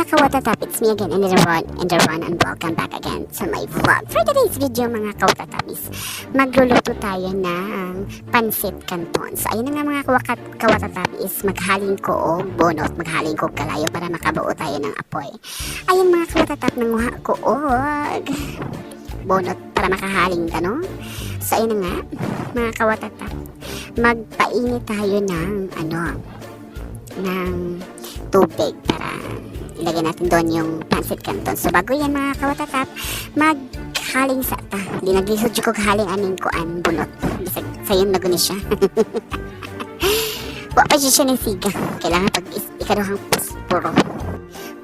mga kawatatap, it's me again, and welcome back again to my vlog. For today's video mga kawatatap is magluluto tayo ng pansit canton. So ayun na nga mga kawatatap is maghaling ko og bonot, maghaling ko kalayo para makabuo tayo ng apoy. Ayun mga kawatatap, nanguha ko og bonot para makahaling ka, no? So ayun na nga mga kawatatap, magpainit tayo ng ng tubig para ilagay natin doon yung pancit canton. So bago yan mga kawatatap, maghaling sa ta. Linaglisod ko haling aning kuan bunot. Bisag sayon na guni siya. Wa pa siya ng siga. Kailangan pag ikaduhang puspuro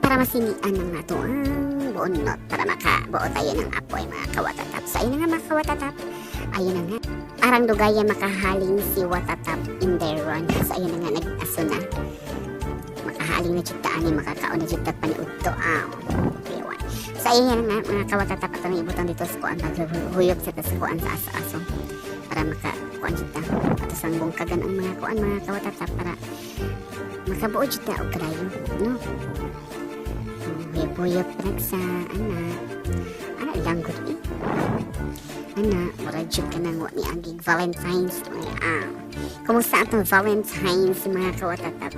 para masinian ng nato ang bunot para makabuo tayo ng apoy mga kawatatap. So ayun na nga mga kawatatap. Ayun na nga. Arang dugaya makahaling si watatap in their run. So ayun na nga, nag-aso na. Makahaling na chitaan ni makakaon na chitat paniudto. So ayun na nga mga kawatatap, at may ibutang dito sa kuan, maghuyop sa kuan sa aso-aso para makakuan chita. At sa bungkagan ang mga kuan mga kawatatap para makabuo chita o kalayo, no? Huyop-huyop sa anak ilang good murajud ka nang ni agig Valentine's. Kumusta atong Valentine's mga kawatatap?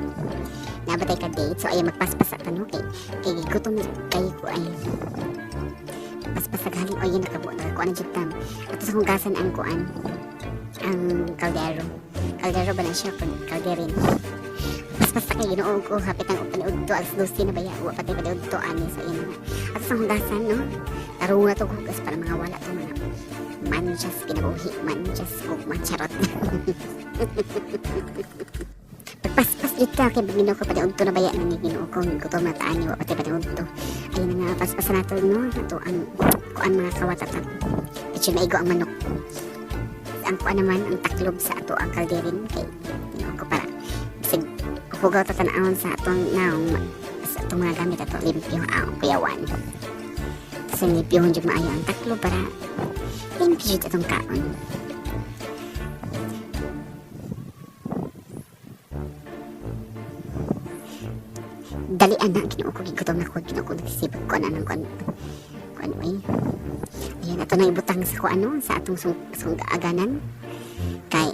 Nabatay ka date, so ay magpaspas at kay gutom kayo ko ay paspas at haling yun nakabuo na kuan na jitam at sa hugasan ang kuan ang kaldero ba na siya kalderin paspas na kayo noong ko hapit ang paniudto alas 12 na baya wa patay paniudto ani sa yun na at sa hugasan, no? Tarong na to hugas para mga wala to mga manchas kinabuhi, manchas o macharot. Pagpaspas dito kay Ginoo ko pati udto na baya nang Ginoo ko gutom na taan wa pati udto. Ayun na nga paspas nato, no? Ato ang kuan mga kawatatap. Ityo na igo ang manok. Ang kuan naman ang taklob sa ato ang kalderin kay Ginoo ko para bisig hugaw ta tan-awon sa atong naong sa atong mga gamit ato limpyo ang kuyawan. Sa limpyo jud maayo ang taklob para limpyo jud atong kaon. Dali anak Ginoo ko gigutom na ko Ginoo ko nagsibog ko anang kuan oy. Ayan ato na ibutang sa kuano sa atong aganan kay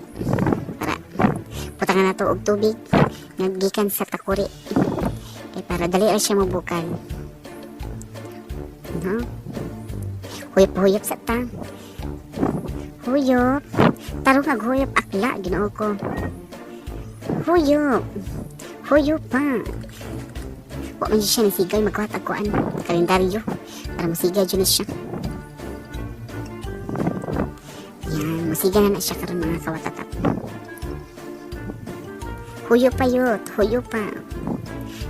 para butangan nato og tubig naggikan sa takuri kay para dali ra siya mabukal, no? Huyop sa ta. Huyop. Tarong naghuyop akla Ginoo ko. Huyop pa. Wa man siya nasigay magkuhat ang kuan kalendaryo para masiga dyan na siya. Yan, masiga na siya karon mga kawatatap. Huyop pa yun, huyop pa.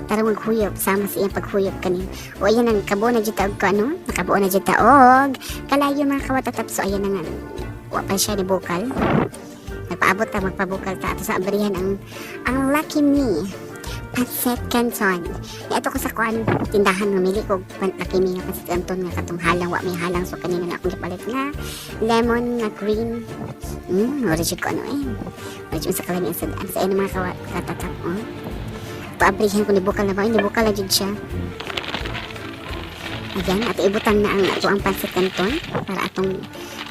Tara maghuyop, sama sa iyang paghuyop kanin. O ayan ang kabuo na dyan taog ko, ano? Nakabuo na dyan taog. Kalayo mga kawatatap, so ayan na nga. Wa pa siya ni bukal. Nagpaabot ta, magpabukal ta. Ato sa abarihan ang Lucky Me pancit canton. Ito ko sa kuan tindahan mamili ko Lucky Me nga pancit canton nga katong halang, wa may halang. So kanina na akong gipalit na lemon na green. Origin ko origin sa kalami sa daan. Sa mga kawatatap, paabrihan ko ni bukal na ba? Hindi bukal na dyan siya. Ayan, at ibutan na ang pancit canton para atong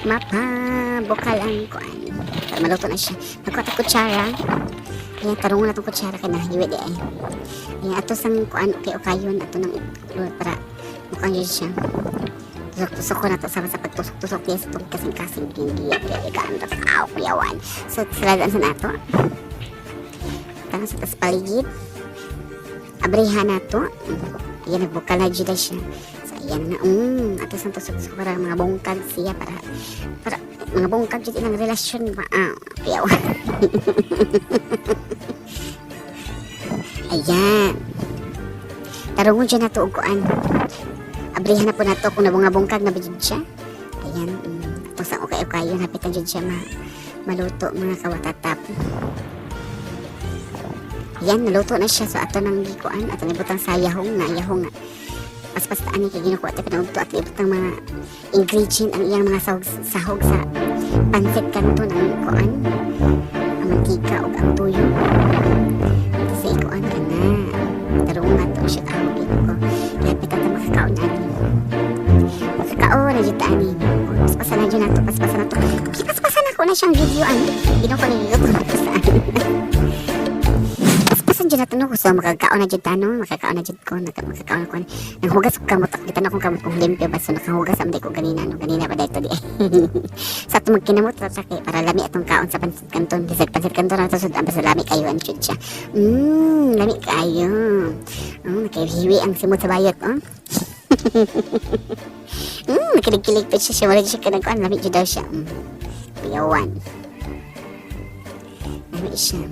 mapabukal ang kuan. Para maluto na siya. Nagkuha at kutsara. Ayan, tarungan na itong kutsara ka na. Hiwi di ay. Ayan, ato sang kuan okay-okayon. Ato nang para mukhang yun siya. Tusok-tusok ko na ito sa pagtusok-tusok niya sa itong kasing-kasing gingiyat. Kaya ikaan ito sa kuyawan. So, saladaan sa nato. Tangan sa tas paligid. Abrihan na to. Ayan, nagbukal na dyan siya. So, ayan na. Ato sa tusok-tusok para mga bongkag siya. Para mga bongkag dyan ilang relasyon ba? Piyaw. Ayan. Tarungon dyan na to uguan. Abrihan na po na to kung nabungabongkag na ba dyan siya. Ayan. Ito sa okay-okay. Hapitan dyan siya maluto mga kawatatap. Ayan, naluto na siya. So, ato nang gikuan. Ato nabutang sa yahong nga. Paspas-taan niya kay ginukuha at pinagto at ibutang mga ingredient ang iyang mga sahog sa pancit canton ang kuan. Ang mantika o ang tuyo. Kasi ikuan ka na. Tarungat to siya kahapin ko. Kaya pita ta makakaon ani. Makakaon na dito ani. Paspasan na dyan na to, paspasan na to. Paspasan ako na siyang video ani. Ginoo ko na dito paspasan. Paspasan dyan na to no. So makakaon na dyan tano, makakaon na dyan ko, makakaon ako. Nanghugas ko kamot, kita na akong kamot kong limpyo ba. So nakahugas amday ko ganina, no? Ganina pa dito di. Sa ito magkinamot sa saki, para lami atong kaon sa pansit kanton. Bisag pansit kanton na ito, ang basta lami kayo ang chud siya. Lami kayo. Nakahiwi ang simot sa bayot, oh. Nakilig-kilig pa siya, wala siya kanagkuhan, lami siya daw siya. Piyawan. Lami siya.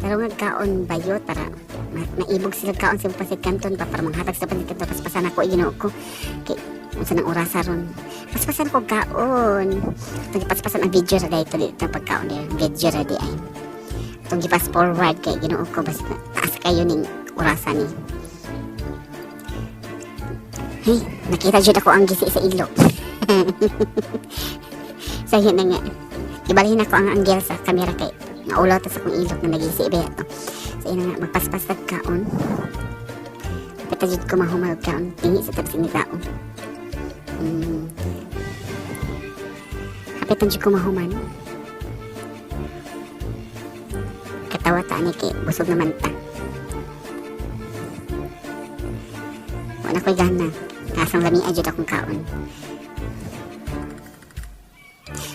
Pero nga kaon bayo, para naibog sila kaon sa pansit kanton pa, para manghatag sa pansit kanton, paspasan ako, ginoo ko. Okay. Unsa nang orasa ron. Paspasan ko kaon. Paspasan ang video ra dito dito pagkaon ni video ra di ay. Itong gipas forward kay Ginoo ko basta taas kayo ning orasa ni. Hey, nakita jud ako ang gisi sa ilok. Sayo na nga. Ibalhin ako ang angle sa camera kay naulaw ta sa akong ilok na nagisi ba to. Sayo na nga magpaspas tag kaon. Pita jud ko mahumal kaon tingi sa tapos ni tao. Hapitan siya kumahuman. Katawa ta ni kay busog naman ta. Wala ko'y gana. Kasang lami ajud akong kaon.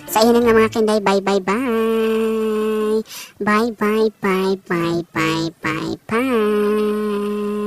Sa iyo na nga mga kinday. Bye bye bye. Bye bye bye bye bye bye bye.